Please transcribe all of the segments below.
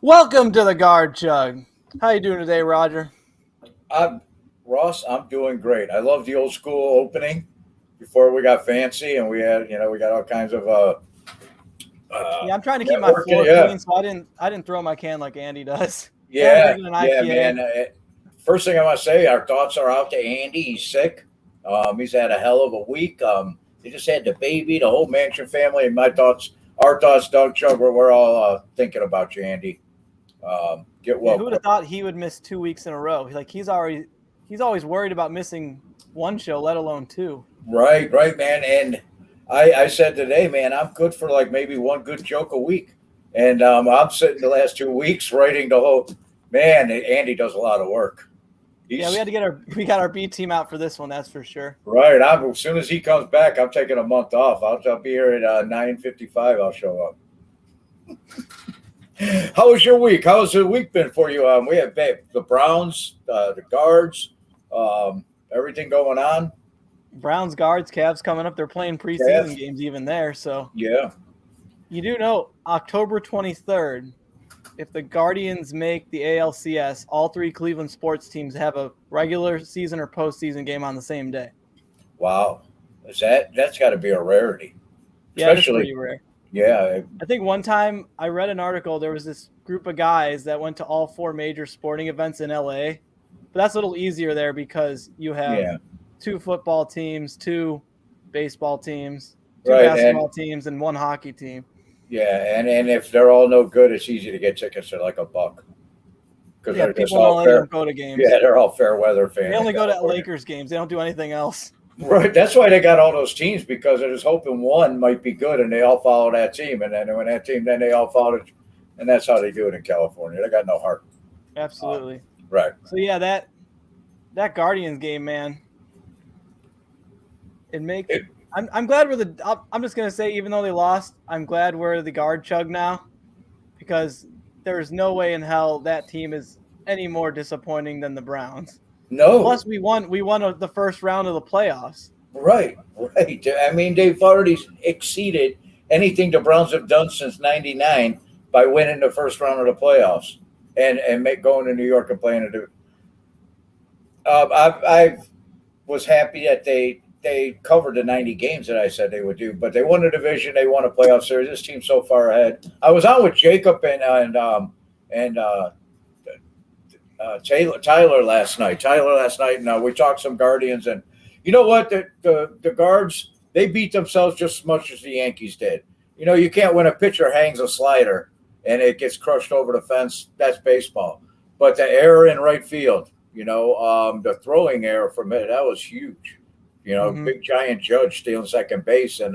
Welcome to the Guard Chug. How you doing today, Roger? Ross, I'm doing great. I love the old school opening before we got fancy and we got all kinds of Yeah, I'm trying to keep my networking. floor Yeah, clean, so I didn't throw my can like Andy does. And I'm yeah, drinking an yeah, IPA. man. First thing I want to say, our thoughts are out to Andy. He's sick. He's had a hell of a week. He just had the baby, the whole Mansion family, and our thoughts, Doug Chug, we're all thinking about you, Andy. Get Yeah, well who would have quick. thought he would miss 2 weeks in a row? He's always worried about missing one show, let alone two. Right, man. And I said today, man, I'm good for like maybe one good joke a week. And I'm sitting the last 2 weeks writing the whole. Man, Andy does a lot of work. Yeah, we He's had to get we got our B team out for this one, that's for sure. right. As soon as he comes back, I'm taking a month off. I'll be here at 9:55. I'll show up. How was your week? How has the week been for you? We have the Browns, the Guards, everything going on. Browns, Guards, Cavs coming up. They're playing preseason Cavs, games even there. So yeah. you do know October 23rd, if the Guardians make the ALCS, all three Cleveland sports teams have a regular season or postseason game on the same day. Wow, that's got to be a rarity, Yeah, that's especially pretty rare. yeah. I think one time I read an article, there was this group of guys that went to all four major sporting events in LA. But that's a little easier there because you have Yeah, two football teams, two baseball teams, two right, and basketball teams, and one hockey team. yeah, and if they're all no good, it's easy to get tickets for like a buck because Yeah, they're just people all normally fair. don't go to games. Yeah, they're all fair weather They fans in only go to California. Lakers games. They don't do anything else. Right, that's why they got all those teams because they're just hoping one might be good and they all follow that team, and then when that team, then they all follow it, and that's how they do it in California. They got no heart. Absolutely. Right. So yeah, that Guardians game, man. It makes. It, I'm glad we're the. I'm just gonna say, even though they lost, I'm glad we're the Guard Chug now, because there is no way in hell that team is any more disappointing than the Browns. no. Plus, we won the first round of the playoffs. Right. I mean, they've already exceeded anything the Browns have done since '99 by winning the first round of the playoffs and going to New York and playing it. I was happy that they covered the 90 games that I said they would do, but they won the division, they won a playoff series. This team's so far ahead. I was on with Jacob and Tyler last night. And we talked some Guardians, and you know what? The Guards, they beat themselves just as much as the Yankees did. You know, you can't when a pitcher hangs a slider and it gets crushed over the fence. That's baseball. But the error in right field, the throwing error from it, that was huge. Mm-hmm. Big giant Judge stealing second base, and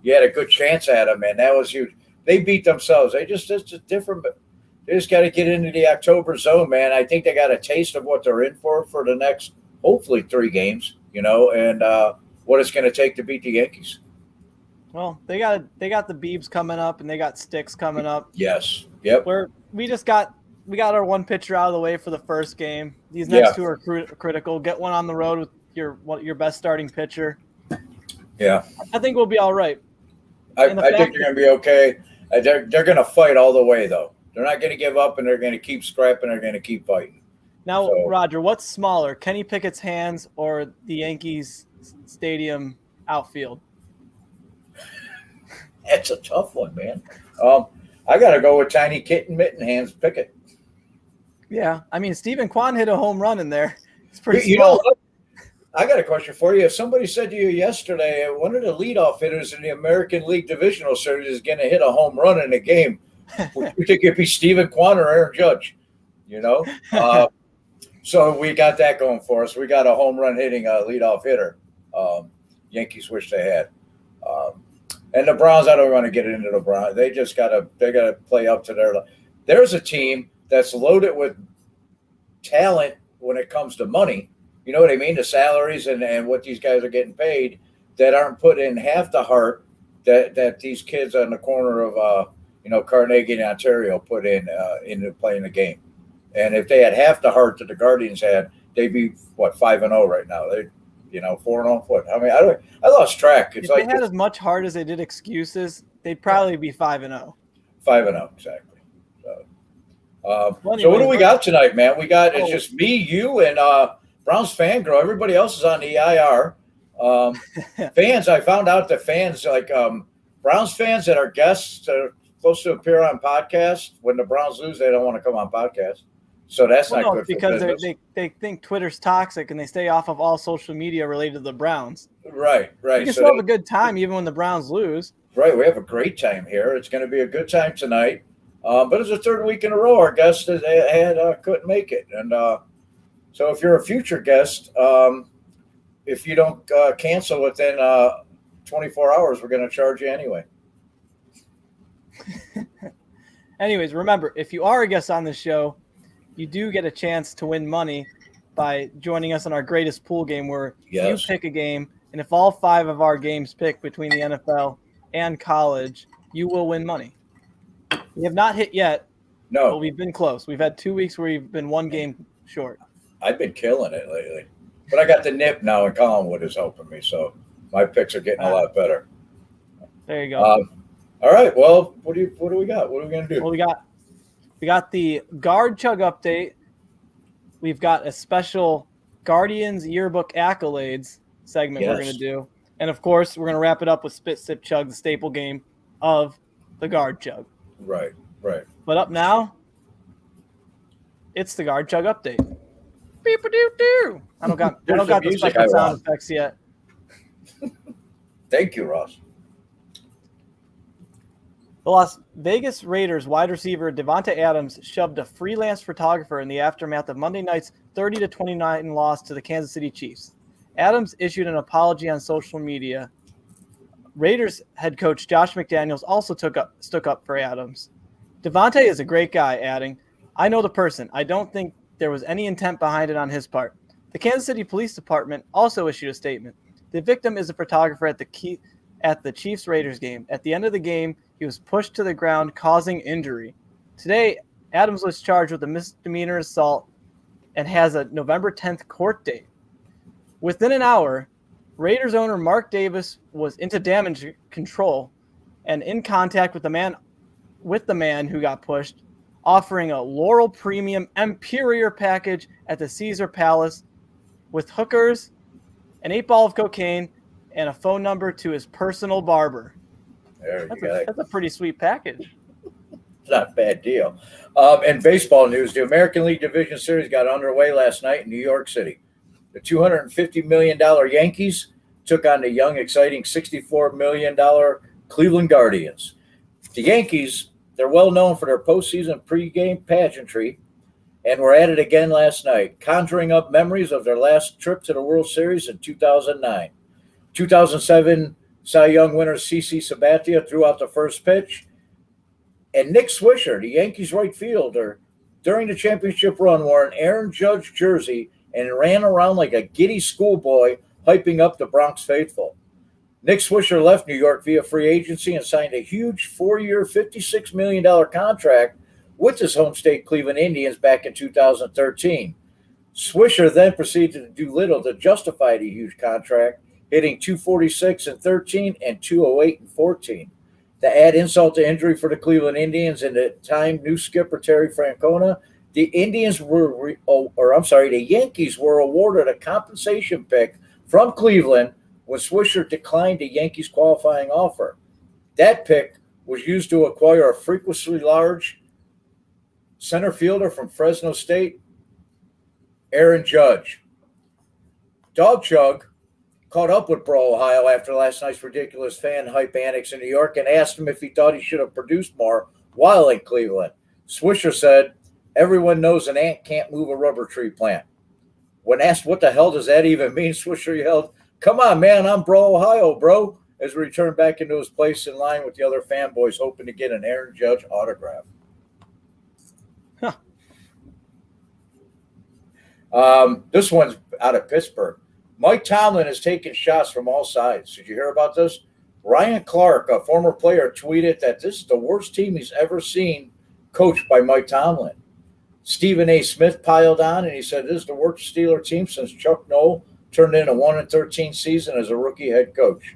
you had a good chance at him, and that was huge. They beat themselves. It's just different. They just got to get into the October zone, man. I think they got a taste of what they're in for the next, hopefully, 3 games, and what it's going to take to beat the Yankees. Well, they got the Beebs coming up, and they got Sticks coming up. Yes. Yep. We got our one pitcher out of the way for the first game. These next two are critical. Get one on the road with your best starting pitcher. Yeah. I think we'll be all right. I think they're going to be okay. They're going to fight all the way, though. They're not going to give up, and they're going to keep scrapping. They're going to keep fighting. Now, Roger, what's smaller, Kenny Pickett's hands or the Yankees Stadium outfield? That's a tough one, man. I got to go with Tiny Kitten Mitten Hands Pickett. Yeah, I mean, Stephen Kwan hit a home run in there. It's pretty You small. know what? I got a question for you. If somebody said to you yesterday, one of the leadoff hitters in the American League Divisional Series is going to hit a home run in a game, would you think it'd be Stephen Kwan or Aaron Judge? So we got that going for us. We got a home run hitting leadoff hitter. Yankees wish they had. And the Browns, I don't want to get into the Browns. They got to play up to their. There's a team that's loaded with talent when it comes to money. You know what I mean? The salaries and what these guys are getting paid that aren't put in half the heart that these kids on the corner of Carnegie and Ontario put into playing the game. And if they had half the heart that the Guardians had, they'd be 5-0 right now. They 4-0. What? I mean, I lost track. If they had as much heart as they did excuses, they'd probably be 5-0. 5-0 exactly. So, So what do we got tonight, man? It's just me, you, and Browns fan girl. Everybody else is on the IR. Fans, I found out that fans like Browns fans that are guests that are supposed to appear on podcasts. When the Browns lose, they don't want to come on podcast. So that's not good because they think Twitter's toxic and they stay off of all social media related to the Browns. Right. You can still have a good time even when the Browns lose. Right, we have a great time here. It's going to be a good time tonight. But it's the third week in a row our guest couldn't make it. And so if you're a future guest, if you don't cancel within 24 hours, we're going to charge you anyway. Anyways, remember, if you are a guest on this show, you do get a chance to win money by joining us on our greatest pool game where you pick a game, and if all 5 of our games pick between the NFL and college, you will win money. We have not hit yet. No. But we've been close. We've had 2 weeks where we've been 1 game short. I've been killing it lately. But I got the nip now, and Collinwood is helping me, so my picks are getting a lot better. There you go. All right. Well, what do we got? What are we going to do? Well, we got the Guard Chug update. We've got a special Guardians Yearbook Accolades segment we're going to do. And, of course, we're going to wrap it up with Spit, Sip, Chug, the staple game of the Guard Chug. Right. But up now, it's the Guard Chug update. Beep-a-doo-doo. I don't got the special sound effects yet. Thank you, Ross. The Las Vegas Raiders wide receiver Devonta Adams shoved a freelance photographer in the aftermath of Monday night's 30-29 loss to the Kansas City Chiefs. Adams issued an apology on social media. Raiders head coach Josh McDaniels also stuck up for Adams. Devonta is a great guy, adding, "I know the person. I don't think there was any intent behind it on his part." The Kansas City Police Department also issued a statement. The victim is a photographer at the Chiefs-Raiders game. At the end of the game, he was pushed to the ground, causing injury. Today, Adams was charged with a misdemeanor assault and has a November 10th court date. Within an hour, Raiders owner Mark Davis was into damage control and in contact with the man who got pushed, offering a Laurel Premium Imperial package at the Caesar Palace with hookers, an 8-ball of cocaine, and a phone number to his personal barber. That's a pretty sweet package. It's not a bad deal. In baseball news, the American League Division Series got underway last night in New York City. The $250 million Yankees took on the young, exciting $64 million Cleveland Guardians. The Yankees, they're well known for their postseason pregame pageantry, and were at it again last night, conjuring up memories of their last trip to the World Series in 2009. 2007 Cy Young winner CC Sabathia threw out the first pitch, and Nick Swisher, the Yankees right fielder, during the championship run wore an Aaron Judge jersey and ran around like a giddy schoolboy, hyping up the Bronx faithful. Nick Swisher left New York via free agency and signed a huge 4-year, $56 million contract with his home state Cleveland Indians back in 2013. Swisher then proceeded to do little to justify the huge contract, hitting .246 in 13 and .208 in 14. To add insult to injury for the Cleveland Indians and the time new skipper Terry Francona, the Yankees were awarded a compensation pick from Cleveland when Swisher declined the Yankees' qualifying offer. That pick was used to acquire a freakishly large center fielder from Fresno State, Aaron Judge. Dog Chug caught up with Bro Ohio after last night's ridiculous fan hype antics in New York and asked him if he thought he should have produced more while in Cleveland. Swisher said, "Everyone knows an ant can't move a rubber tree plant." When asked what the hell does that even mean, Swisher yelled, "Come on, man, I'm Bro Ohio, bro," as he returned back into his place in line with the other fanboys hoping to get an Aaron Judge autograph. This one's out of Pittsburgh. Mike Tomlin is taking shots from all sides. Did you hear about this? Ryan Clark, a former player, tweeted that this is the worst team he's ever seen coached by Mike Tomlin. Stephen A. Smith piled on, and he said this is the worst Steeler team since Chuck Noll turned in a 1-13 season as a rookie head coach.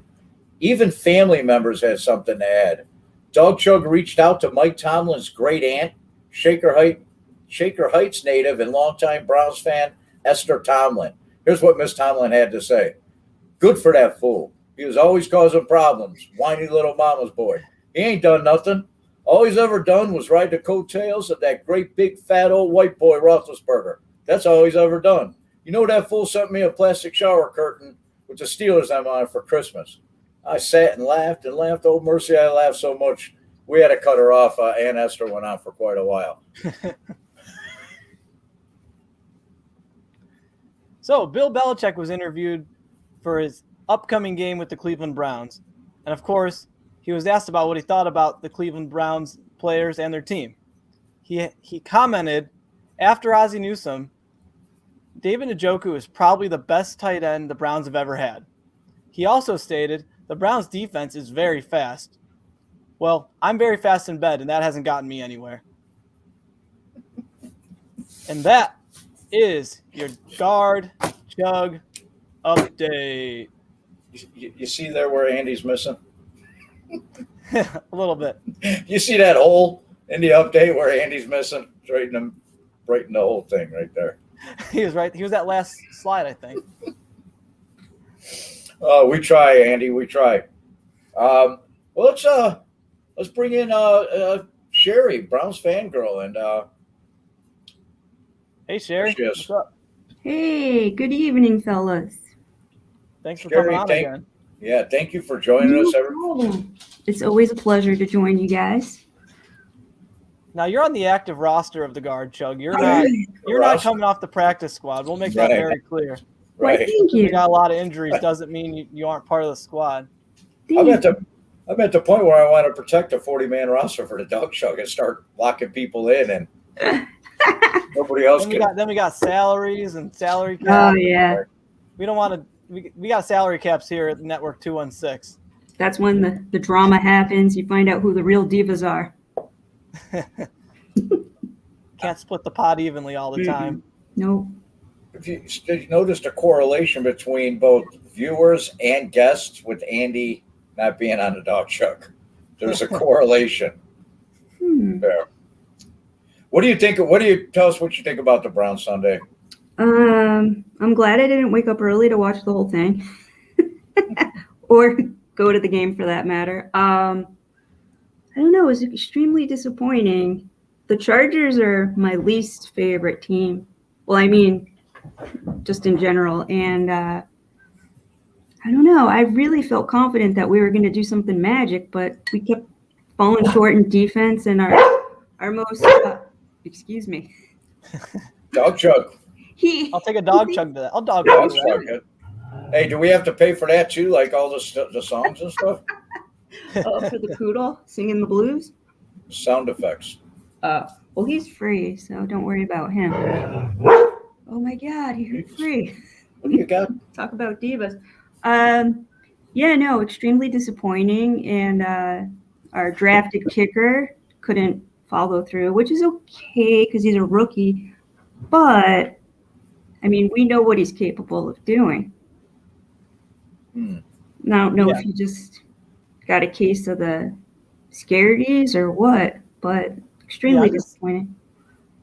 Even family members had something to add. Dog Chug reached out to Mike Tomlin's great aunt, Shaker Height Shaker Heights native and longtime Browns fan, Esther Tomlin. Here's what Miss Tomlin had to say. Good for that fool. He was always causing problems. Whiny little mama's boy. He ain't done nothing. All he's ever done was ride the coattails of that great big fat old white boy Roethlisberger. That's all he's ever done. You know that fool sent me a plastic shower curtain with the Steelers I'm on for Christmas. I sat and laughed and laughed. Oh, mercy, I laughed so much. We had to cut her off. Aunt Esther went on for quite a while. So Bill Belichick was interviewed for his upcoming game with the Cleveland Browns. And, of course, he was asked about what he thought about the Cleveland Browns players and their team. He commented, after Ozzie Newsome, David Njoku is probably the best tight end the Browns have ever had. He also stated, the Browns defense is very fast. Well, I'm very fast in bed, and that hasn't gotten me anywhere. And that is your guard Chug update. You see there where Andy's missing? A little bit. You see that hole in the update where Andy's missing? It's right in the whole thing right there. He was right. He was that last slide, I think. We try, Andy. We try. Well, let's bring in Sherry, Browns fangirl, and hey, Sherry. What's up? Hey, good evening, fellas. Thanks for coming on again. Yeah, thank you for joining us. No problem. It's always a pleasure to join you guys. Now you're on the active roster of the guard, Chug. You're not coming off the practice squad. We'll make that very clear. Right. Well, thank you. You got a lot of injuries doesn't mean you aren't part of the squad. I'm at the point where I want to protect a 40-man roster for the Dog Chug and start locking people in, and nobody else can. Then we got salaries and salary caps. Oh yeah. We don't want to. We got salary caps here at Network 216. That's when the drama happens. You find out who the real divas are. Can't split the pot evenly all the time. Nope. Have you noticed a correlation between both viewers and guests with Andy not being on the Dog Chug? There's a correlation there. What do you think? Tell us what you think about the Browns Sunday? I'm glad I didn't wake up early to watch the whole thing, or go to the game for that matter. I don't know. It was extremely disappointing. The Chargers are my least favorite team. Well, I mean, just in general. And I don't know. I really felt confident that we were going to do something magic, but we kept falling short in defense. And our most, excuse me. Dog Chug. I'll take a dog chug to that. I'll dog chug to that. Hey, do we have to pay for that too? Like all the songs and stuff? For the poodle singing the blues? Sound effects. Well, he's free, so don't worry about him. Oh my God, he's free. What do you got? Talk about divas. Yeah, no, extremely disappointing. And our drafted kicker couldn't follow through, which is okay because he's a rookie. But, I mean, we know what he's capable of doing. I don't know if he just got a case of the scaredies or what, but extremely disappointing.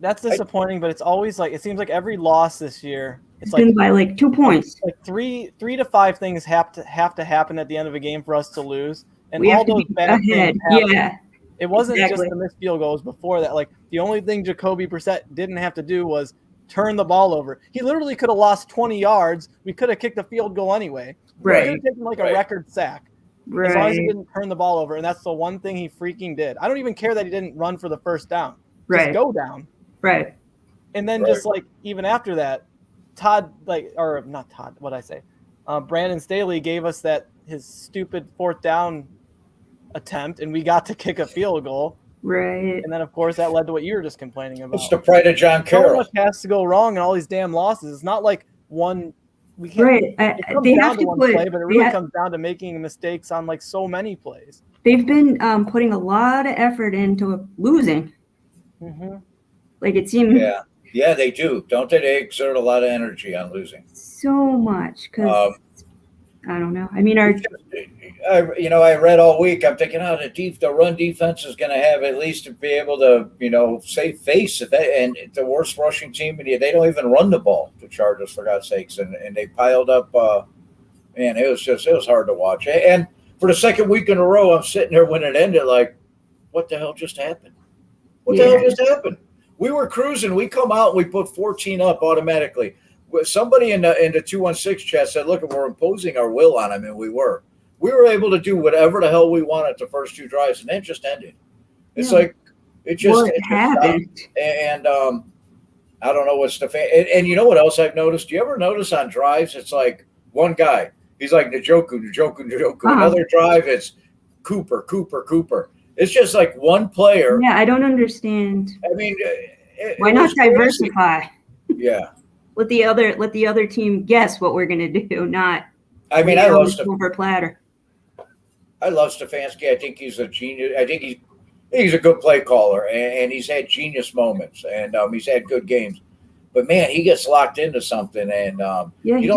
That's disappointing, but it's always like, it seems like every loss this year, it's been by like 2 points. Like three to five things have to happen at the end of a game for us to lose. And we all have to those be bad ahead. things Yeah. It wasn't just the missed field goals before that. Like, the only thing Jacoby Brissett didn't have to do was turn the ball over. He literally could have lost 20 yards. We could have kicked a field goal anyway. Right. He could have taken like a record sack. Right. As long as he didn't turn the ball over. And that's the one thing he freaking did. I don't even care that he didn't run for the first down. Just go down. Right. And then just like, even after that, Brandon Staley gave us his stupid fourth down attempt, and we got to kick a field goal. Right. And then, of course, that led to what you were just complaining about. It's the pride of John Carroll. So much has to go wrong in all these damn losses. It's not like one. We can't. Right. It comes down to one play, but it really comes down to making mistakes on like so many plays. They've been putting a lot of effort into losing. Mm-hmm. Like it seems. Yeah, they do. Don't they? They exert a lot of energy on losing. So much. I don't know. I mean, our I read all week. I'm thinking, the run defense is going to have at least to be able to, save face. And the worst rushing team, and they don't even run the ball. The Chargers, for God's sakes, and they piled up. Man, it was hard to watch. And for the second week in a row, I'm sitting there when it ended, like, what the hell just happened? What the hell just happened? We were cruising. We come out and we put 14 up automatically. Somebody in the 216 chat said, look, we're imposing our will on them, and we were. We were able to do whatever the hell we wanted the first two drives, and then it just ended. It's like it happened. And I don't know what's the fan. And you know what else I've noticed? Do you ever notice on drives, it's like one guy, he's like Njoku. Another drive, it's Cooper. It's just like one player. Yeah, I don't understand. I mean, why not diversify? Yeah. Let the other team guess what we're going to do. Not. I mean, I love silver platter. I love Stefanski. I think he's a genius. I think he's a good play caller, and he's had genius moments, and he's had good games. But man, he gets locked into something, and you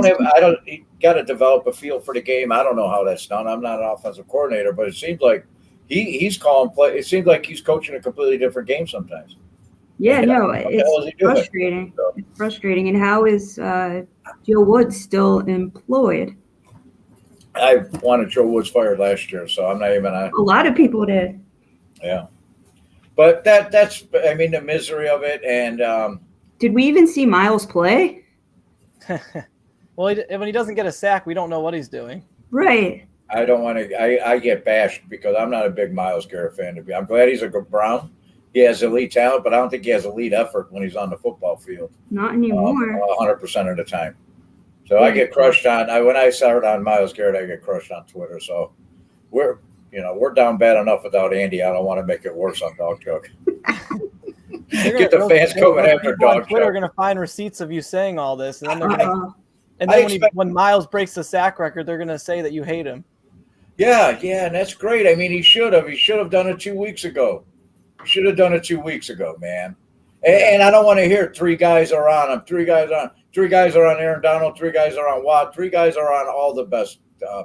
got to develop a feel for the game. I don't know how that's done. I'm not an offensive coordinator, but it seems like he's calling play. It seems like he's coaching a completely different game sometimes. Yeah, it's frustrating. So. It's frustrating. And how is Joe Woods still employed? I wanted Joe Woods fired last year, so I'm not even. A lot of people did. Yeah, but that's the misery of it. And did we even see Miles play? Well, when he doesn't get a sack, we don't know what he's doing. Right. I don't want to. I get bashed because I'm not a big Myles Garrett fan. To be, I'm glad he's a good Brown. He has elite talent, but I don't think he has elite effort when he's on the football field. Not anymore. 100% of the time. So I get crushed on. When I started on Myles Garrett, I get crushed on Twitter. So we're down bad enough without Andy. I don't want to make it worse on Dog Chug. Get the fans coming after Dog Chug. Twitter are going to find receipts of you saying all this, and then they're going to. When Myles breaks the sack record, they're going to say that you hate him. Yeah, and that's great. I mean, he should have. He should have done it 2 weeks ago. Should have done it 2 weeks ago, man. And I don't want to hear 3 guys are on him. 3 guys are on Aaron Donald. 3 guys are on Watt. 3 guys are on all the best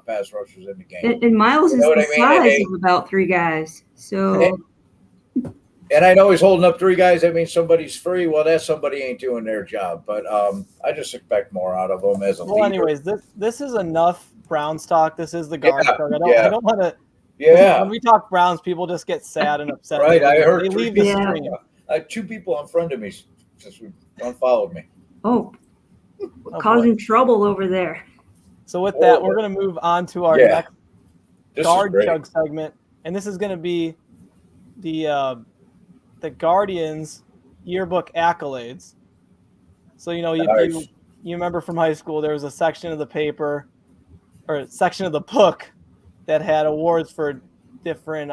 pass rushers in the game. And Myles is the size of about 3 guys. So. And I know he's holding up 3 guys. That means somebody's free. Well, that somebody ain't doing their job. But I just expect more out of him as a leader. Well, anyways, this is enough Browns talk. This is the guard talk. I don't want to. Yeah. When we talk Browns, people just get sad and upset. Right. I heard they leave the screen. 2 people unfriended me since we unfollowed me. Oh, causing trouble over there. So with that, we're going to move on to our next guard chug segment, and this is going to be the Guardians yearbook accolades. So you remember from high school there was a section of the paper or a section of the book that had awards for different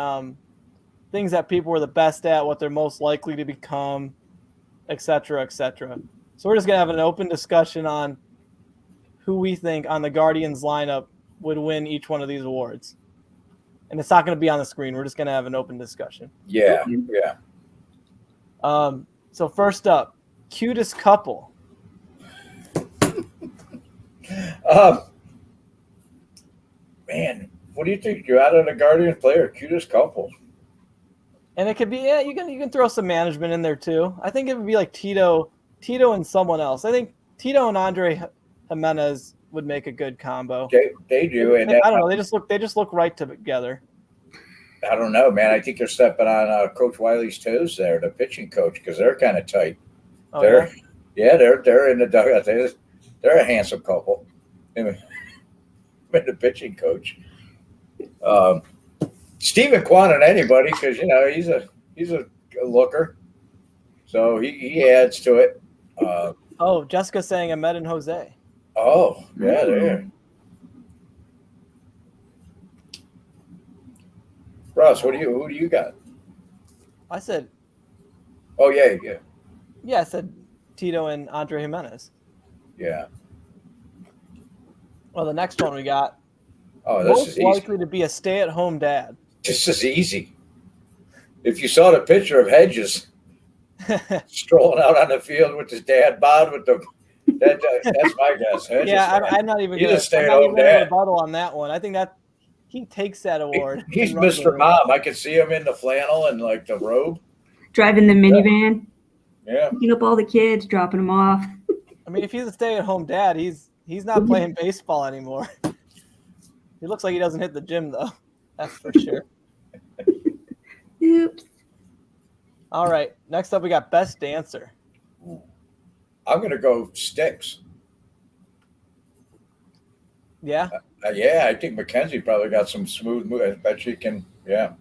things that people were the best at, what they're most likely to become, et cetera, et cetera. So we're just going to have an open discussion on who we think on the Guardians lineup would win each one of these awards. And it's not going to be on the screen. We're just going to have an open discussion. Yeah. So first up, cutest couple. Man, what do you think? You're out of the Guardian player, cutest couple. And it could be, you can throw some management in there too. I think it would be like Tito and someone else. I think Tito and Andre Jimenez would make a good combo. They do, and I don't know. They just look right together. I don't know, man. I think they're stepping on Coach Wiley's toes there, the pitching coach, because they're kind of tight. Oh, they're in the dugout. They're a handsome couple. And the pitching coach, Stephen Kwan and anybody, because he's a looker, so he adds to it. Jessica saying Ahmed and Jose. Oh yeah, there. Ross, who do you got? I said. Oh yeah. Yeah, I said Tito and Andre Jimenez. Yeah. Well, the next one we got. Oh, this is easy. Most likely to be a stay-at-home dad. This is easy. If you saw the picture of Hedges strolling out on the field with his dad bod with the That's my guess. I'm not even He's going a to stay-at-home dad. rebuttal on that one. I think that he takes that award. He's and runs Mr. with it. Mom. I could see him in the flannel and like the robe. Driving the minivan, Yeah. picking up all the kids, dropping them off. I mean, if he's a stay-at-home dad, he's not playing baseball anymore. He looks like he doesn't hit the gym though. That's for sure. Oops. All right. Next up, we got best dancer. I'm gonna go Sticks. Yeah. Yeah, I think Mackenzie probably got some smooth move. I bet she can. Yeah.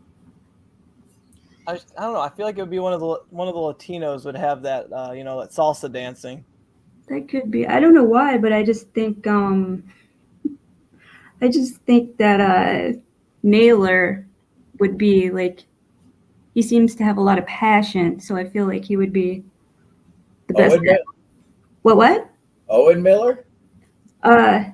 I don't know. I feel like it would be one of the Latinos would have that that salsa dancing. That could be. I don't know why, but I just think that Naylor would be like, he seems to have a lot of passion, so I feel like he would be the best. What? Owen Miller?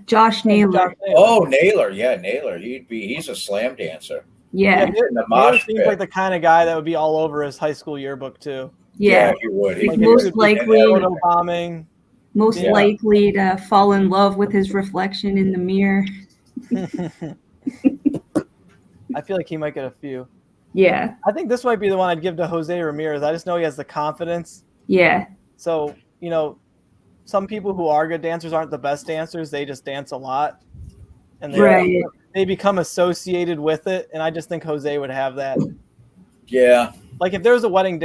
Josh Naylor. Oh, Naylor. Yeah, Naylor. He's a slam dancer. Yeah. In the Naylor mosh seems pit. like the kind of guy that would be all over his high school yearbook too. Yeah. He would. Like He most would. likely- Photo bombing. Most Yeah. likely to fall in love with his reflection in the mirror. I feel like he might get a few. Yeah. I think this might be the one I'd give to Jose Ramirez. I just know he has the confidence. Yeah. So, some people who are good dancers aren't the best dancers. They just dance a lot. And they become associated with it. And I just think Jose would have that. Yeah. Like if there was a wedding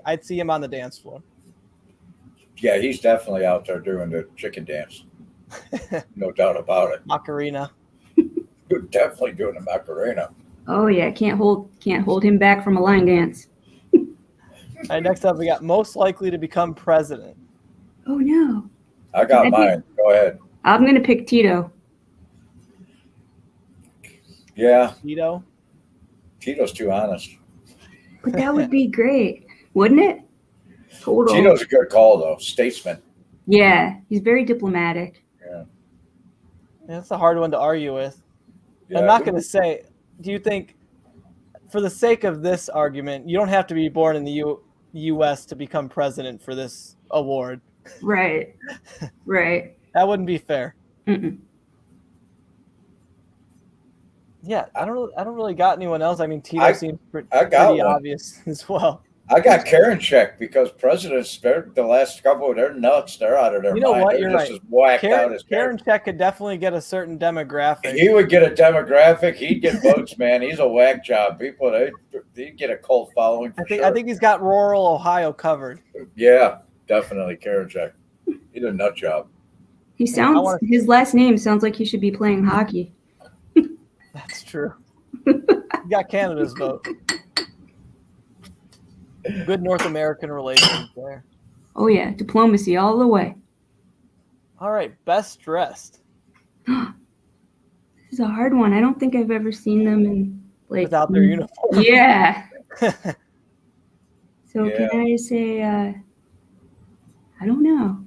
I'd see him on the dance floor. Yeah, he's definitely out there doing the chicken dance. No doubt about it. Macarena. Definitely doing the Macarena. Oh yeah. Can't hold him back from a line dance. All right, next up we got most likely to become president. Oh no. I got mine. Go ahead. I'm gonna pick Tito. Yeah. Tito's too honest. But that would be great, wouldn't it? Total. Tito's a good call though. Statesman. Yeah, he's very diplomatic. Yeah. That's a hard one to argue with. Yeah. I'm not going to say, do you think, for the sake of this argument, you don't have to be born in the U.S. to become president for this award? Right. Right. That wouldn't be fair. Mm-mm. Yeah, I don't really got anyone else. I mean, Tito seems pretty one. obvious as well. I got Karen check because presidents, the last couple, they're nuts. They're out of their mind. You know what? They're You're just right. as whacked out as Karen Check could definitely get a certain demographic. He would get a demographic. He'd get votes, man. He's a whack job. People, he'd get a cult following. For sure. I think he's got rural Ohio covered. Yeah, definitely Karen check. He's a nut job. His last name sounds like he should be playing hockey. That's true. He got Canada's vote. Good North American relations there. Oh yeah, diplomacy all the way. All right, best dressed. This is a hard one. I don't think I've ever seen them in Without their uniform. Yeah. So Yeah. can I say I don't know.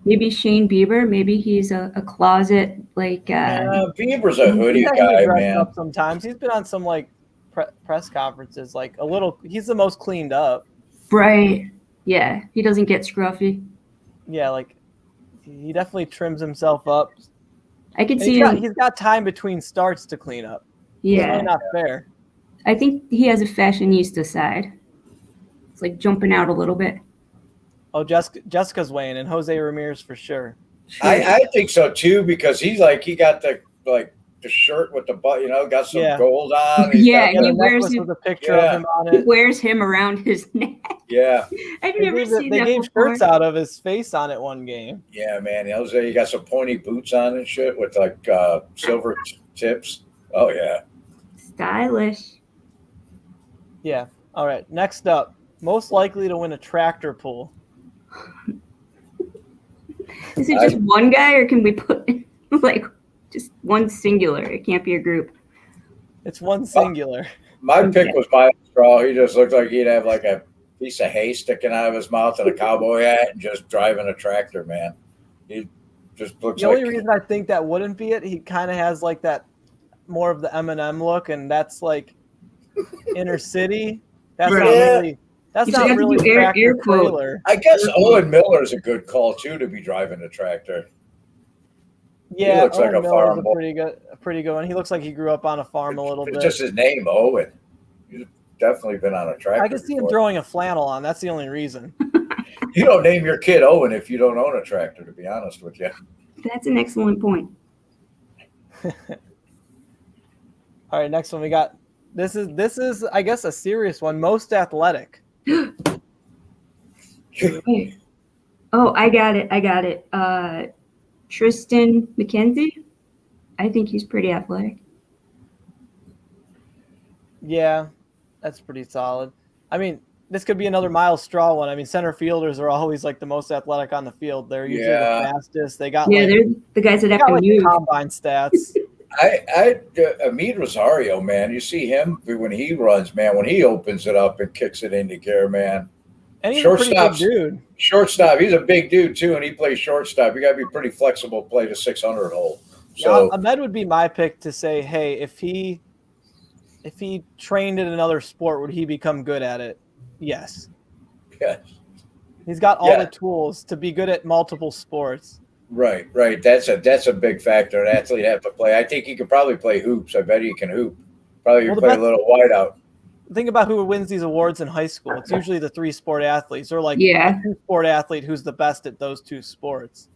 Maybe Shane Bieber. Maybe he's a closet Bieber's a hoodie He guy, dresses man. up sometimes. He's been on some press conferences, he's the most cleaned up. Right. Yeah. He doesn't get scruffy. Yeah, he definitely trims himself up. I could And see him. he's got time between starts to clean up. It's Yeah. really not fair. I think he has a fashionista side. It's like jumping out a little bit. Oh, Jessica's weighing in. Jose Ramirez for sure. I think so too because he got the shirt with the butt, got some gold on. Yeah, Got he a wears necklace it. with a picture of him on it. He wears him around his neck. Yeah. I've never seen They that gave before. shirts out of his face on it one game. Yeah, man. Jose, you got some pointy boots on and shit with silver tips. Oh yeah. Stylish. Yeah. All right. Next up, most likely to win a tractor pull. Is it just one guy, or can we put just one singular? It can't be a group. It's one singular. My pick was Miles Straw. He just looked like he'd have a piece of hay sticking out of his mouth and a cowboy hat and just driving a tractor, man. He just looks The only reason I think that wouldn't be it, he kind of has that more of the Eminem look, and that's inner city. That's not really. That's You not forgot to really do air tractor quote. trailer. I guess Owen Miller's a good call too to be driving a tractor. Yeah, looks like Owen a Miller's farm a boy. pretty good one. He looks like he grew up on a farm a little It's bit. just his name, Owen. He's definitely been on a tractor. I can see him before. throwing a flannel on. That's the only reason. You don't name your kid Owen if you don't own a tractor, to be honest with you. That's an excellent point. All right, next one we got. This is I guess a serious one. Most athletic. Oh, I got it. Tristan McKenzie. I think he's pretty athletic. Yeah, that's pretty solid. I mean, this could be another Miles Straw one. I mean, center fielders are always like the most athletic on the field. They're usually the fastest. They got Yeah, like they're the guys that they have got to like the move. combine stats. Amid Rosario, man, you see him when he runs, man, when he opens it up and kicks it into gear, man. And he's a pretty big dude. Shortstop, he's a big dude too, and he plays shortstop. You got to be pretty flexible to play the 600 hole. So yeah, Ahmed would be my pick to say, hey, if he trained in another sport, would he become good at it? Yes. Yes. He's got all the tools to be good at multiple sports. Right. That's a big factor. An athlete have to play. I think he could probably play hoops. I bet he can hoop. Probably play a little wideout. Think about who wins these awards in high school. It's usually the 3-sport athletes or like a 2-sport athlete who's the best at those 2 sports.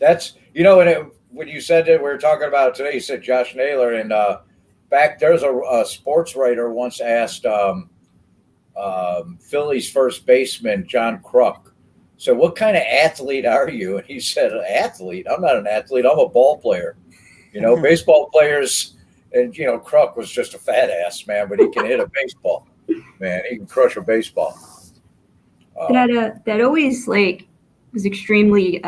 That's when you said that we were talking about it today, you said Josh Naylor, and back there's a sports writer once asked Phillies first baseman John Kruk, so what kind of athlete are you? And he said, athlete? I'm not an athlete. I'm a ball player. Baseball players, and Kruk was just a fat ass, man, but he can hit a baseball. Man, he can crush a baseball. That always was extremely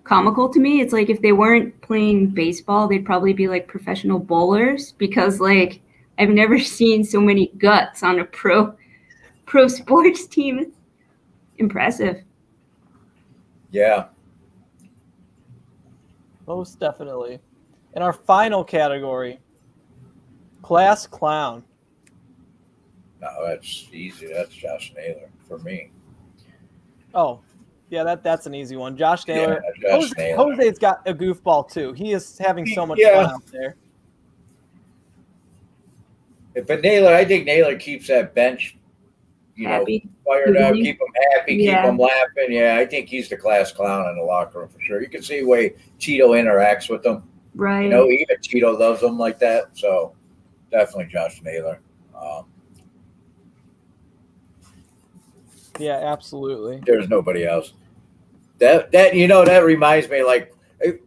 comical to me. It's like if they weren't playing baseball, they'd probably be like professional bowlers, because I've never seen so many guts on a pro sports team. It's impressive. Yeah. Most definitely. In our final category, class clown. No, that's easy. That's Josh Naylor for me. Oh, yeah, that's an easy one. Josh Naylor. Yeah, Naylor. Jose's got a goofball too. He is having so much fun out there. But Naylor, I think Naylor keeps that bench, happy. Fired up, keep them happy, keep them laughing. Yeah, I think he's the class clown in the locker room for sure. You can see the way Tito interacts with them. Right. Even Tito loves him like that. So definitely Josh Naylor. Yeah, absolutely. There's nobody else. That reminds me,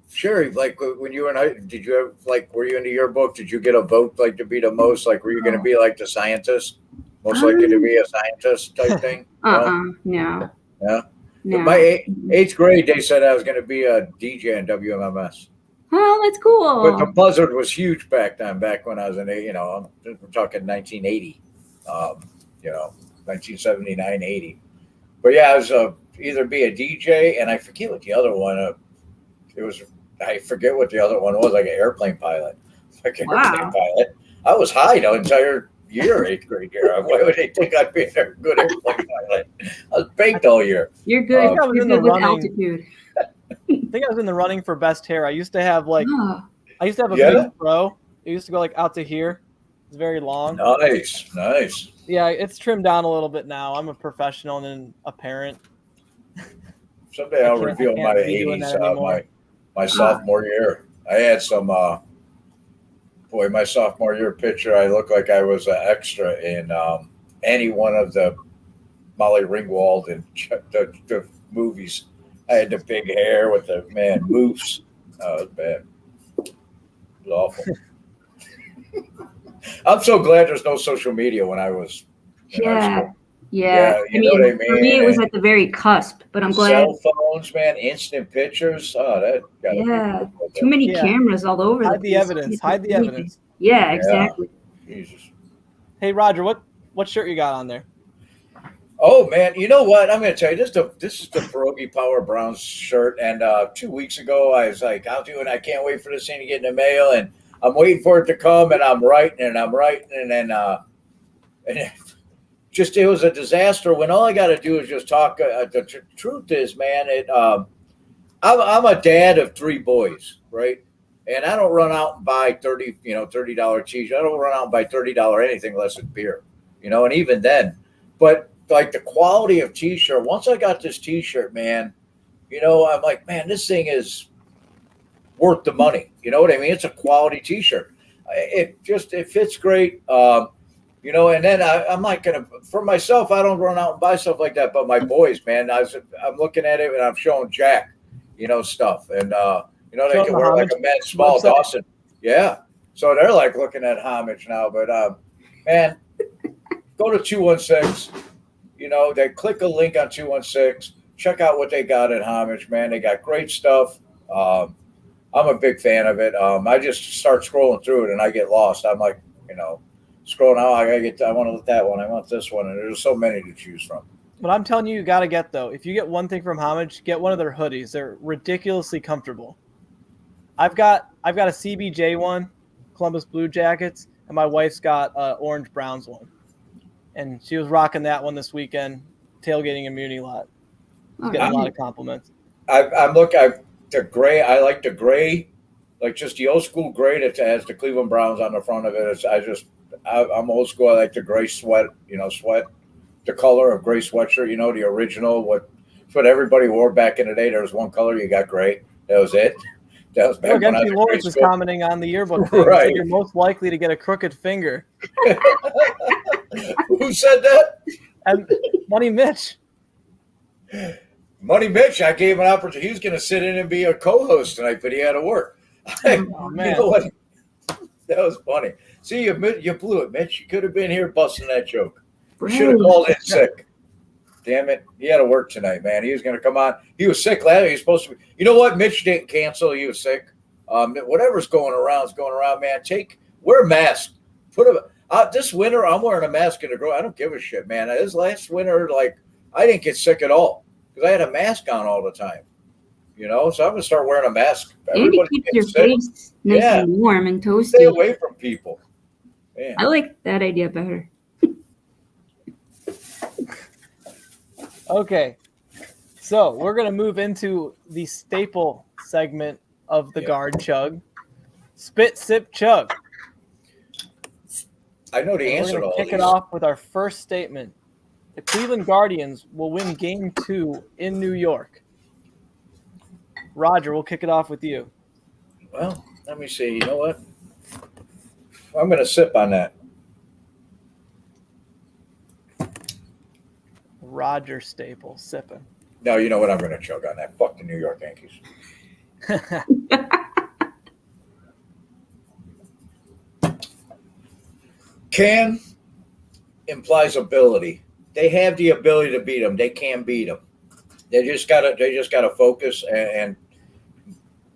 sure, when you were in high, did you have, were you into your book? Did you get a vote to be the most, were you going to be the scientist? Most likely to be a scientist type thing? No. Yeah. No. My eighth grade, they said I was going to be a DJ in WMMS. Oh, that's cool. But the buzzard was huge back then, back when I was we're talking 1980, 1979, 80. But yeah, I was either be a DJ, and I forget what the other one, I forget what the other one was, like an airplane pilot. Airplane pilot. I was high the entire year, 8th grade year. Why would they think I'd be a good airplane pilot? I was baked all year. You're good. You're good with altitude. I think I was in the running for best hair. I used to have a big fro. It used to go out to here. It's very long. Nice. Yeah, it's trimmed down a little bit now. I'm a professional and a parent. Someday I'll reveal my 80s, my sophomore year. I had some, my sophomore year picture, I looked like I was an extra in any one of the Molly Ringwald and the movies. I had the big hair with the, moose. Oh, it was bad. It was awful. I'm so glad there's no social media when I was in high school. Yeah. You know what I mean? For me, it was at the very cusp, but I'm glad. Cell phones, man, instant pictures. Oh, that got to be too many cameras all over. Hide the evidence. Hide the evidence. Yeah, exactly. Jesus. Hey, Roger, what shirt you got on there? Oh man, you know what? I'm going to tell you this is the Pierogi Power Browns shirt, and 2 weeks ago I was like, I'll do it. I can't wait for this thing to get in the mail, and I'm waiting for it to come, and I'm writing, and then it was a disaster when all I got to do is just talk. The truth is, man, I'm a dad of 3 boys, right? And I don't run out and buy $30 cheese. I don't run out and buy $30 anything less than beer, and even then, but like the quality of t-shirt, once I got this t-shirt, man, I'm like, man, this thing is worth the money. You know what I mean? It's a quality t-shirt. It fits great. And then I'm not going to, for myself, I don't run out and buy stuff like that. But my boys, man, I'm looking at it and I'm showing Jack, stuff. And, they can wear like a men's small website. Dawson. Yeah. So they're like looking at homage now. But, man, go to 216. They click a link on 216. Check out what they got at homage, man. They got great stuff. I'm a big fan of it. I just start scrolling through it and I get lost. I'm like, scrolling out. I want to look that one. I want this one. And there's so many to choose from. What I'm telling you got to get, though, if you get one thing from Homage, get one of their hoodies. They're ridiculously comfortable. I've got a CBJ one, Columbus Blue Jackets, and my wife's got Orange Browns one. And she was rocking that one this weekend, tailgating in Muni Lot. Getting a lot of compliments. The gray. I like the gray, like just the old school gray that has the Cleveland Browns on the front of it. I'm old school. I like the gray sweat, the color of gray sweatshirt, the original, what everybody wore back in the day. There was one color, you got gray. That was it. That was back when I was Lawrence was commenting on the yearbook thing. Right. Like you're most likely to get a crooked finger. Who said that? And Money Mitch. Money Mitch, I gave him an opportunity. He was going to sit in and be a co-host tonight, but he had to work. Oh, man. You know what? That was funny. See, you blew it, Mitch. You could have been here busting that joke. Should have called in sick. Damn it. He had to work tonight, man. He was going to come on. He was sick last. He was supposed to be. You know what? Mitch didn't cancel. He was sick. Whatever's going around is going around, man. Wear a mask. This winter, I'm wearing a mask in the grow. I don't give a shit, man. This last winter, I didn't get sick at all because I had a mask on all the time. So I'm going to start wearing a mask. And it keeps your face nice and warm and toasty. Stay away from people. Man. I like that idea better. Okay. So we're going to move into the staple segment of the Guard Chug. Spit, sip, chug. I know the answer to all these. We're going to kick it off with our first statement. The Cleveland Guardians will win Game 2 in New York. Roger, we'll kick it off with you. Well, let me see. You know what? I'm going to sip on that. Roger Staple, sipping. No, you know what? I'm going to chug on that. Fuck the New York Yankees. Can implies ability. They have the ability to beat them. They can beat them. They just gotta focus and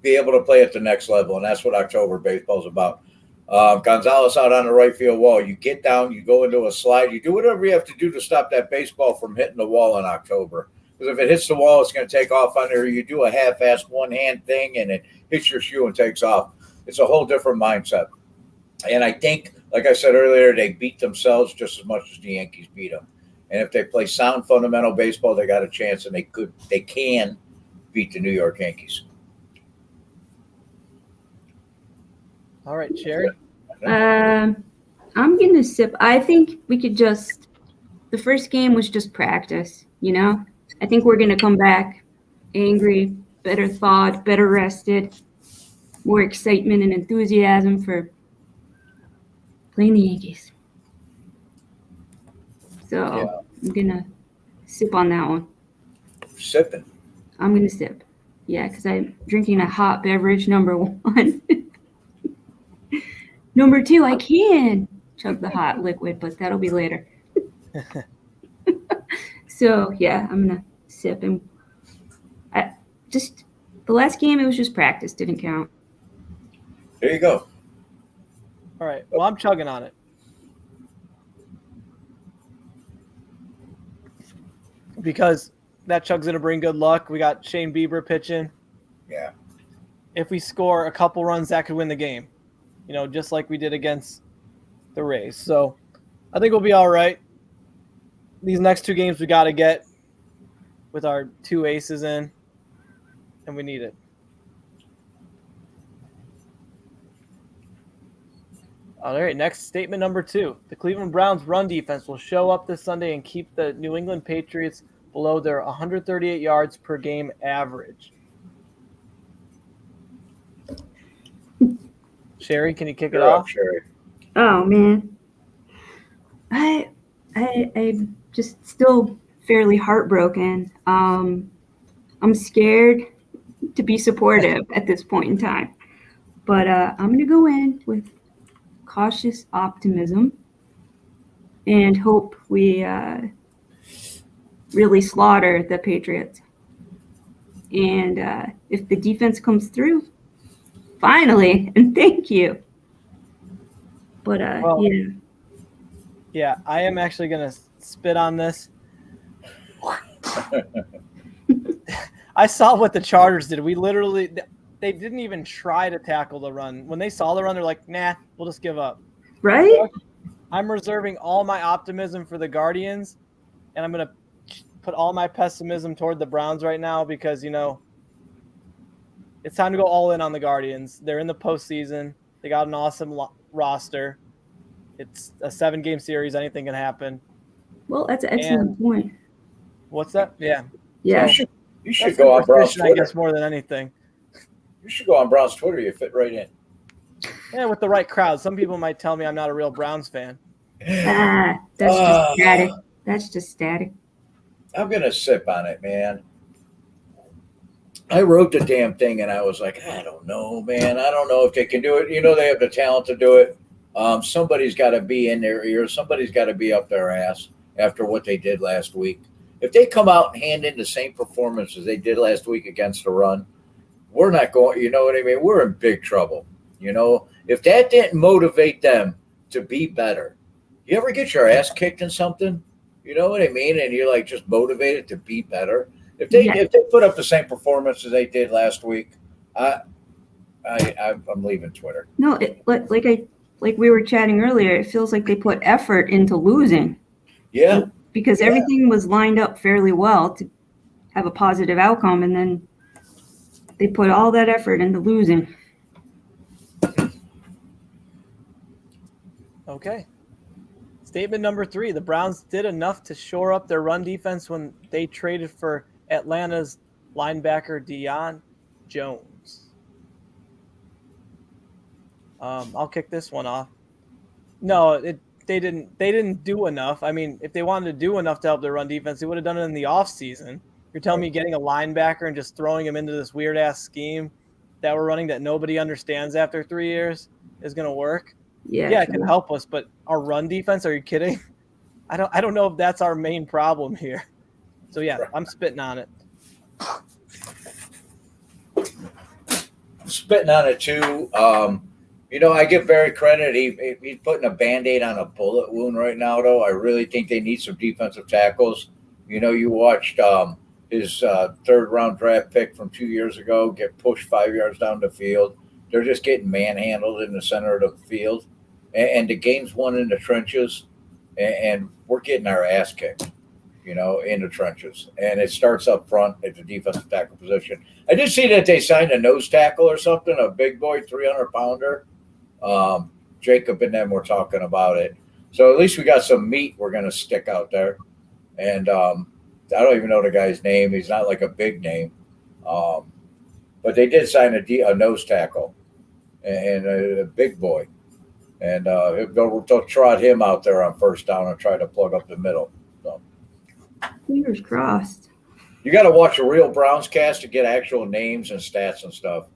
be able to play at the next level, and that's what October baseball is about. Gonzalez out on the right field wall. You get down, you go into a slide, you do whatever you have to do to stop that baseball from hitting the wall in October. Because if it hits the wall, it's going to take off on there. You do a half-assed one-hand thing, and it hits your shoe and takes off. It's a whole different mindset. And I think, like I said earlier, they beat themselves just as much as the Yankees beat them. And if they play sound fundamental baseball, they got a chance, and they can beat the New York Yankees. All right, Sherry. I'm going to sip. I think we could the first game was just practice, I think we're going to come back angry, better thought, better rested, more excitement and enthusiasm for playing the Yankees. So I'm going to sip on that one. Sipping. I'm going to sip. Yeah, because I'm drinking a hot beverage, number one. Number two, I can chug the hot liquid, but that'll be later. So, yeah, I'm going to sip. And the last game, it was just practice, didn't count. There you go. All right. Well, I'm chugging on it. Because that chug's going to bring good luck. We got Shane Bieber pitching. Yeah. If we score a couple runs, that could win the game. Just like we did against the Rays. So I think we'll be all right. these next 2 games we got to get with our 2 aces in, and we need it. All right, next statement number 2. The Cleveland Browns run defense will show up this Sunday and keep the New England Patriots below their 138 yards per game average. Sherry, can you kick it off? Sherry. Oh man, I'm just still fairly heartbroken. I'm scared to be supportive at this point in time, but I'm gonna go in with cautious optimism and hope we really slaughter the Patriots. And if the defense comes through, finally, and thank you. But yeah, I am actually gonna spit on this. I saw what the Chargers did. They didn't even try to tackle the run. When they saw the run, they're like, nah, we'll just give up. right? I'm reserving all my optimism for the Guardians, and I'm going to put all my pessimism toward the Browns right now because, it's time to go all in on the Guardians. They're in the postseason. They got an awesome roster. It's a 7-game series. Anything can happen. Well, that's an excellent point. What's that? Yeah. Yeah. You should go on Brown's Twitter. I guess more than anything. You should go on Brown's Twitter. You fit right in. Yeah, with the right crowd. Some people might tell me I'm not a real Browns fan. That's just static. That's just static. I'm going to sip on it, man. I wrote the damn thing, and I was like, I don't know, man. I don't know if they can do it. They have the talent to do it. Somebody's got to be in their ear. Somebody's got to be up their ass after what they did last week. If they come out and hand in the same performance as they did last week against the run, we're not going, you know what I mean? We're in big trouble. If that didn't motivate them to be better, you ever get your ass kicked in something? You know what I mean? And you're like just motivated to be better. If they put up the same performance as they did last week, I'm leaving Twitter. No, like we were chatting earlier, it feels like they put effort into losing. Yeah. Because everything was lined up fairly well to have a positive outcome, and then they put all that effort into losing. Okay. Statement number 3. The Browns did enough to shore up their run defense when they traded for Atlanta's linebacker Deion Jones. I'll kick this one off. No, they didn't do enough. I mean, if they wanted to do enough to help their run defense, they would have done it in the offseason. You're telling me getting a linebacker and just throwing him into this weird-ass scheme that we're running that nobody understands after 3 years is going to work? Yeah, it can help us, but our run defense, are you kidding? I don't know if that's our main problem here. So, yeah, I'm spitting on it. Spitting on it, too. I give Barry credit. He's putting a Band-Aid on a bullet wound right now, though. I really think they need some defensive tackles. You watched his third-round draft pick from 2 years ago get pushed 5 yards down the field. They're just getting manhandled in the center of the field. And the game's won in the trenches, and we're getting our ass kicked, in the trenches. And it starts up front at the defensive tackle position. I did see that they signed a nose tackle or something, a big boy, 300-pounder. Jacob and them were talking about it. So at least we got some meat we're going to stick out there. And I don't even know the guy's name. He's not like a big name. But they did sign a nose tackle and a big boy. And they'll trot him out there on first down and try to plug up the middle. So. Fingers crossed. You got to watch a real Browns cast to get actual names and stats and stuff,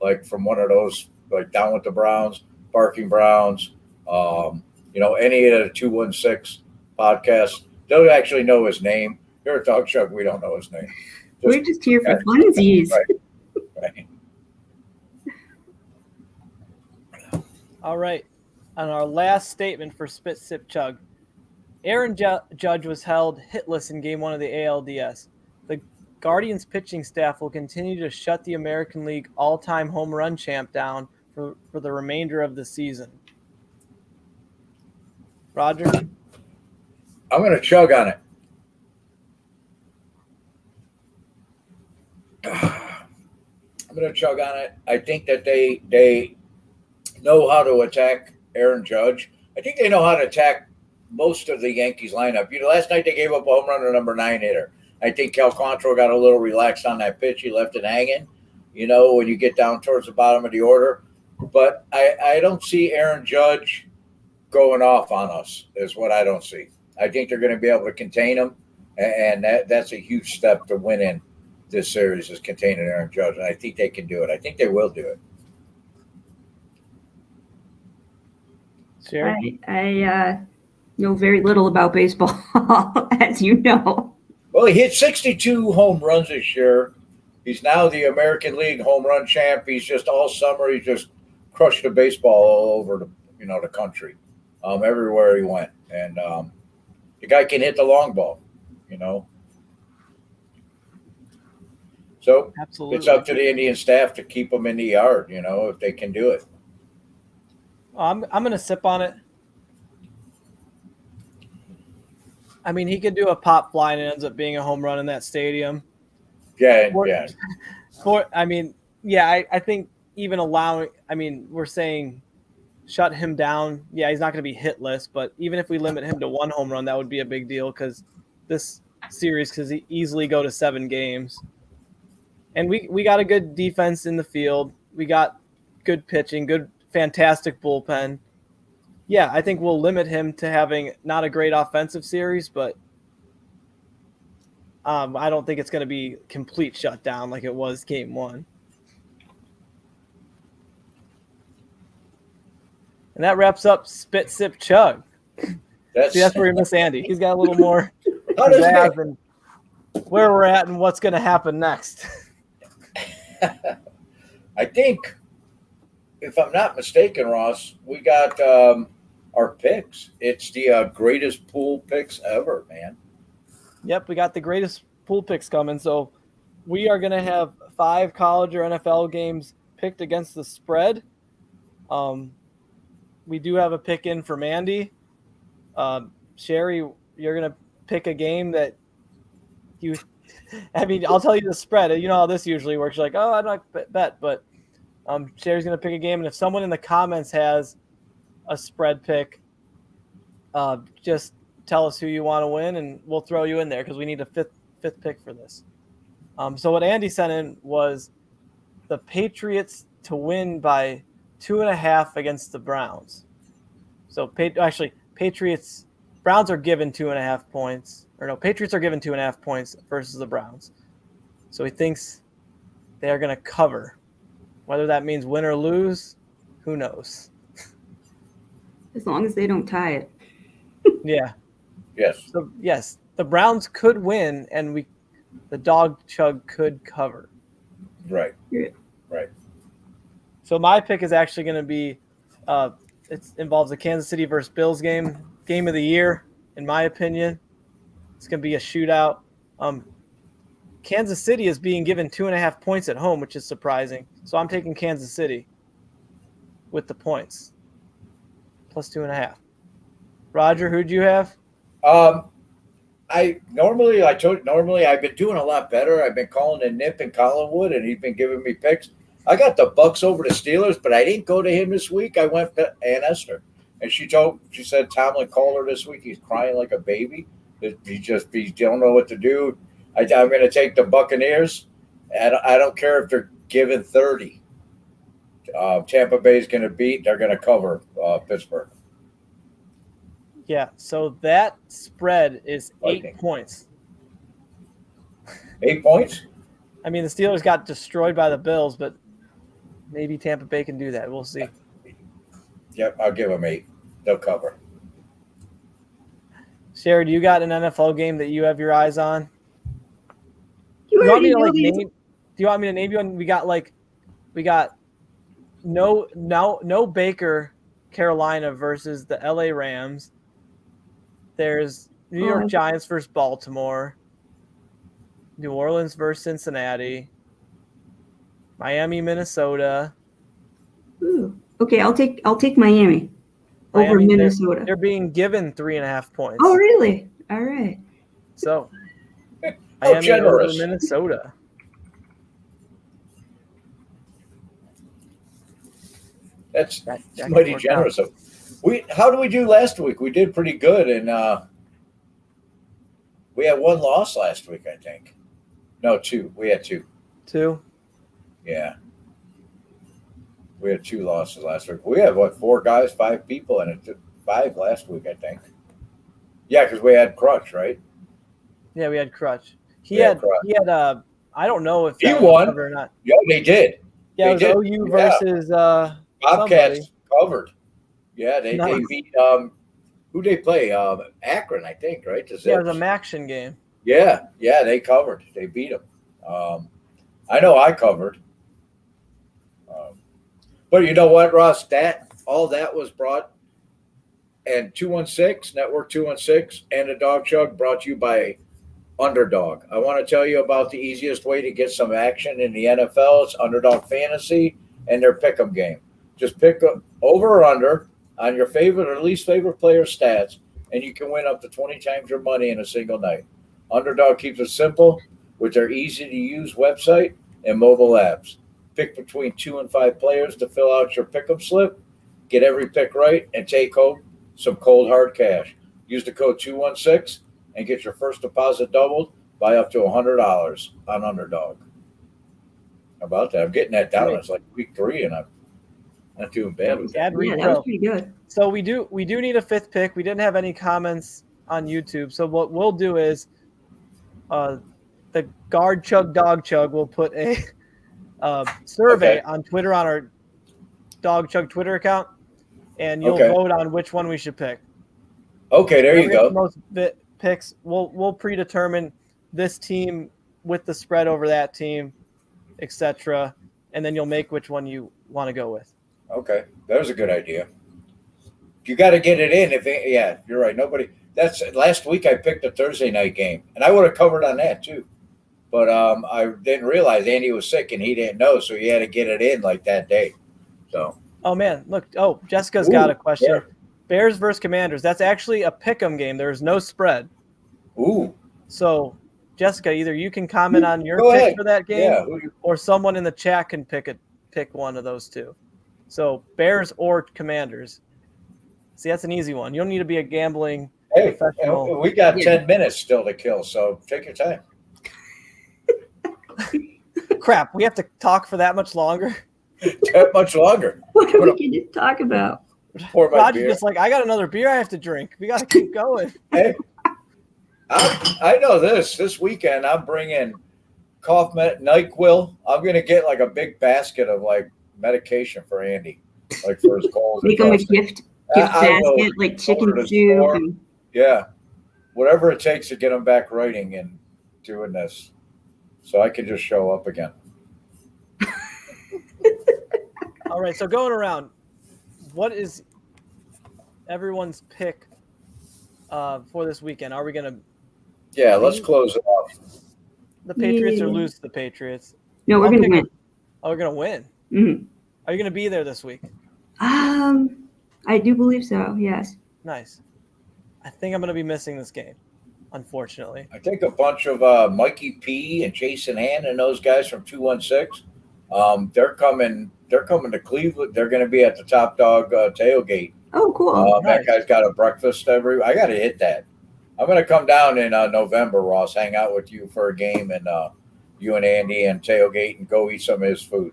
like from one of those, like Down with the Browns, Barking Browns, any of the 216 podcasts. They'll actually know his name. Here at Dog Chug, we don't know his name. We're just here for funsies. Right. All right. On our last statement for Spit, Sip, Chug, Aaron Judge was held hitless in Game 1 of the ALDS. The Guardians pitching staff will continue to shut the American League all-time home run champ down for the remainder of the season. Roger? I'm going to chug on it. with a Chug on it. I think that they know how to attack Aaron Judge. I think they know how to attack most of the Yankees lineup. Last night they gave up a home run to number 9 hitter. I think Calcontro got a little relaxed on that pitch. He left it hanging, when you get down towards the bottom of the order. But I don't see Aaron Judge going off on us is what I don't see. I think they're going to be able to contain him, and that's a huge step to win in this series is containing Aaron Judge, and I think they can do it. I think they will do it. Sherry? I know very little about baseball, as you know. Well, he hit 62 home runs this year. He's now the American League home run champ. He's just all summer. He just crushed the baseball all over the country, everywhere he went. And the guy can hit the long ball, So Absolutely. It's up to the Indian staff to keep him in the yard, if they can do it. I'm going to sip on it. I mean, he could do a pop fly and it ends up being a home run in that stadium. Yeah. I think even we're saying shut him down. Yeah, he's not going to be hitless, but even if we limit him to 1 home run, that would be a big deal because this series could easily go to 7 games. And we got a good defense in the field. We got good pitching, fantastic bullpen. Yeah, I think we'll limit him to having not a great offensive series, but I don't think it's going to be complete shutdown like it was Game 1. And that wraps up Spit, Sip, Chug. That's where you miss Andy. He's got a little more pizzazz and where we're at and what's going to happen next. I think, if I'm not mistaken, Ross, we got our picks. It's the greatest pool picks ever, man. Yep, we got the greatest pool picks coming. So we are going to have 5 college or NFL games picked against the spread. We do have a pick in for Mandy. Sherry, you're going to pick a game that I'll tell you the spread. You know how this usually works. You're like, oh, I'm not bet, but Sherry's going to pick a game. And if someone in the comments has a spread pick, just tell us who you want to win, and we'll throw you in there because we need a fifth pick for this. So what Andy sent in was the Patriots to win by 2.5 against the Browns. So Browns are given 2.5 points. Or no, Patriots are given 2.5 points versus the Browns. So he thinks they are going to cover. Whether that means win or lose, who knows? As long as they don't tie it. Yeah. Yes. So, yes, the Browns could win, and the dog Chug could cover. Right. Yeah. Right. So my pick is actually going to be it involves the Kansas City versus Bills game of the year, in my opinion. It's going to be a shootout. Kansas City is being given 2.5 points at home, which is surprising. So I'm taking Kansas City with the points. Plus 2.5. Roger, who'd you have? Normally I've been doing a lot better. I've been calling in Nip and Collinwood, and he's been giving me picks. I got the Bucks over the Steelers, but I didn't go to him this week. I went to Aunt Esther, and she said Tomlin called her this week. He's crying like a baby. He don't know what to do. I'm going to take the Buccaneers. I don't care if they're given 30. Tampa Bay is going to beat. They're going to cover Pittsburgh. Yeah, so that spread is 8 points. 8 points? I mean, the Steelers got destroyed by the Bills, but maybe Tampa Bay can do that. We'll see. Yep, I'll give them 8. They'll cover. Sherry, do you got an NFL game that you have your eyes on? Do you want me to name you one? We got no Baker, Carolina versus the LA Rams. There's New York Giants versus Baltimore. New Orleans versus Cincinnati. Miami, Minnesota. Ooh. Okay, I'll take Miami over Minnesota. They're being given 3.5 points. Oh, really? All right. So Miami generous. over Minnesota. That's That mighty could work generous of. How did we do last week? We did pretty good, and we had one loss last week, I think. No, two. We had two. Two. Yeah. We had two losses last week. We had, what, 4 guys, 5 people, and it took 5 last week, I think. Yeah, because we had Crutch, right? Yeah, we had Crutch. He We had had. Crutch. He had. I don't know if He that was won. covered or not. Yeah, they did. Yeah, They it was did. OU Yeah. versus Bobcats somebody. covered. Yeah, they Nice. beat who they play? Akron, I think, right? The Yeah, it was Zips. a Maction game. Yeah, they covered. They beat them. I know I covered. But you know what, Ross? All that was brought, and 216 Network 216 and the Dog Chug brought to you by Underdog. I want to tell you about the easiest way to get some action in the NFL. It's Underdog Fantasy and their pick'em game. Just pick up over or under on your favorite or least favorite player stats, and you can win up to 20 times your money in a single night. Underdog keeps it simple with their easy-to-use website and mobile apps. Pick between 2 and 5 players to fill out your pick'em slip, get every pick right, and take home some cold hard cash. Use the code 216 and get your first deposit doubled by up to $100 on Underdog. How about that? I'm getting that down. It's like week 3, and I'm not doing bad with that. Ad read Yeah, that pro. was pretty good. So we do need a 5th pick. We didn't have any comments on YouTube. So what we'll do is the Guard Chug Dog Chug will put a survey on Twitter on our Dog Chug Twitter account, and you'll vote on which one we should pick. Okay, there you go. The most picks. We'll predetermine this team with the spread over that team, etc., and then you'll make which one you want to go with. Okay, that was a good idea. You got to get it in. Yeah, you're right. That's last week. I picked a Thursday night game, and I would have covered on that too. But I didn't realize Andy was sick, and he didn't know, so he had to get it in like that day. So. Oh man, look! Oh, Jessica's got a question. Yeah. Bears versus Commanders. That's actually a pick'em game. There's no spread. Ooh. So, Jessica, either you can comment on your Go pick ahead. for that game, Yeah. or someone in the chat can pick one of those two. So, Bears or Commanders. See, that's an easy one. You don't need to be a gambling professional. We got 10 minutes still to kill, so take your time. Crap, we have to talk for that much longer. That much longer. What are we going to talk about? Pour my Roger's beer. just like, I got another beer I have to drink. We got to keep going. Hey, I know this weekend I'm bringing cough NyQuil. I'm going to get like a big basket of like medication for Andy, like for his colds. Make them a gift basket, like chicken to the soup. store. And Yeah, whatever it takes to get him back writing and doing this, so I can just show up again. All right, so going around, what is everyone's pick for this weekend? Are we going to Yeah, let's close it off. the Patriots or lose to the Patriots? no, we're I'll going to pick win. Oh, we're going to win. Mhm. Are you going to be there this week? I do believe so, yes. Nice. I think I'm going to be missing this game, unfortunately. I think a bunch of Mikey P and Jason Hand and those guys from 216. They're coming to Cleveland. They're going to be at the Top Dog tailgate. Oh, cool. That guy's got a breakfast I got to hit that. I'm going to come down in November, Ross, hang out with you for a game, and you and Andy and tailgate and go eat some of his food.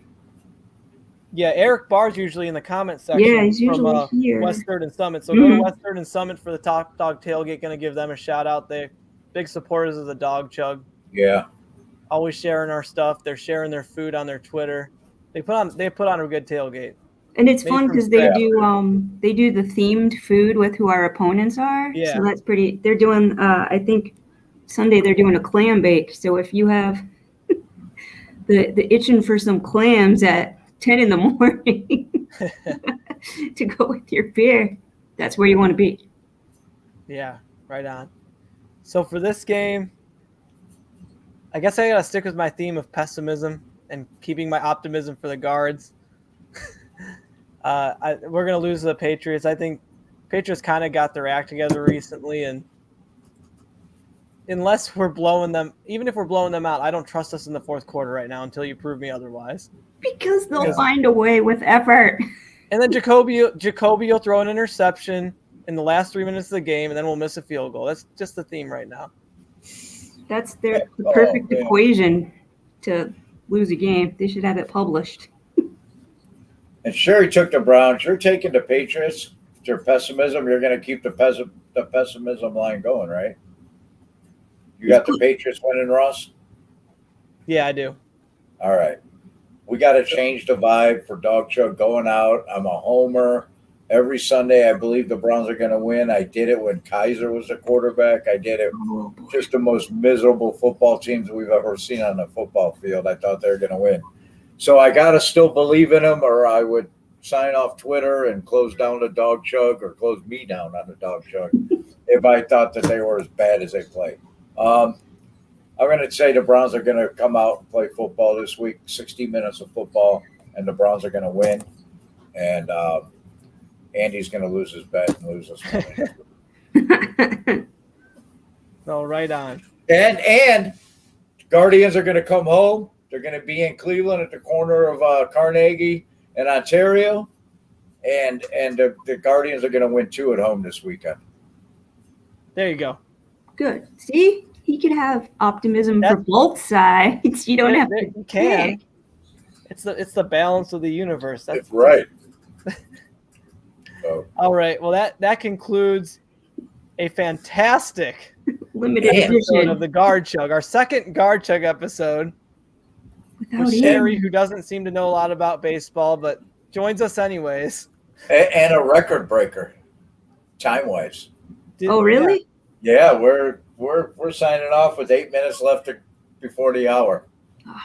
Yeah, Eric Barr's usually in the comment section. Yeah, he's usually from here. West Third and Summit. So go to West Third and Summit for the Top Dog tailgate. Going to give them a shout out. They're big supporters of the Dog Chug. Yeah. Always sharing our stuff. They're sharing their food on their Twitter. They put on a good tailgate. And it's Made fun from because they scratch. do the themed food with who our opponents are. Yeah. So that's pretty. They're doing I think Sunday they're doing a clam bake. So if you have the itching for some clams at 10 in the morning to go with your beer, that's where you want to be. Yeah, right on. So for this game, I guess I gotta stick with my theme of pessimism and keeping my optimism for the Guards. We're gonna lose to the Patriots. I think Patriots kind of got their act together recently, and unless we're blowing them, even if we're blowing them out, I don't trust us in the fourth quarter right now until you prove me otherwise. Because they'll find a way with effort. And then Jacoby will throw an interception in the last 3 minutes of the game, and then we'll miss a field goal. That's just the theme right now. That's the perfect equation to lose a game. They should have it published. And sure, he took the Browns. You're taking the Patriots. Your pessimism, you're going to keep the pessimism line going, right? You got the Patriots winning, Ross? Yeah, I do. All right. We got to change the vibe for Dog Chug going out. I'm a homer. Every Sunday, I believe the Browns are going to win. I did it when Kaiser was the quarterback. I did it just the most miserable football teams we've ever seen on the football field. I thought they were going to win. So I got to still believe in them, or I would sign off Twitter and close down the Dog Chug, or close me down on the Dog Chug if I thought that they were as bad as they played. I'm going to say the Browns are going to come out and play football this week, 60 minutes of football, and the Browns are going to win. And Andy's going to lose his bet and lose his money. So right on. And Guardians are going to come home. They're going to be in Cleveland at the corner of Carnegie and Ontario. And the Guardians are going to win 2 at home this weekend. There you go. Good. See? He could have optimism for both sides. You don't have to. You can. It's the balance of the universe. That's right. So. All right. Well, that concludes a fantastic limited episode edition of the Guard Chug, our second Guard Chug episode. With Sherry, who doesn't seem to know a lot about baseball, but joins us anyways. And a record breaker, time-wise. Oh, really? Yeah, we're signing off with 8 minutes left before the hour.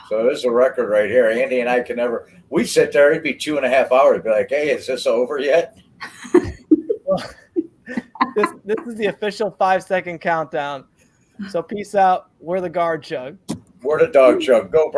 So this is a record right here. Andy and I can never. We sit there, it'd be 2.5 hours. Be like, hey, is this over yet? Well, this is the official 5-second countdown. So peace out. We're the Guard Chug. We're the Dog Chug. Go,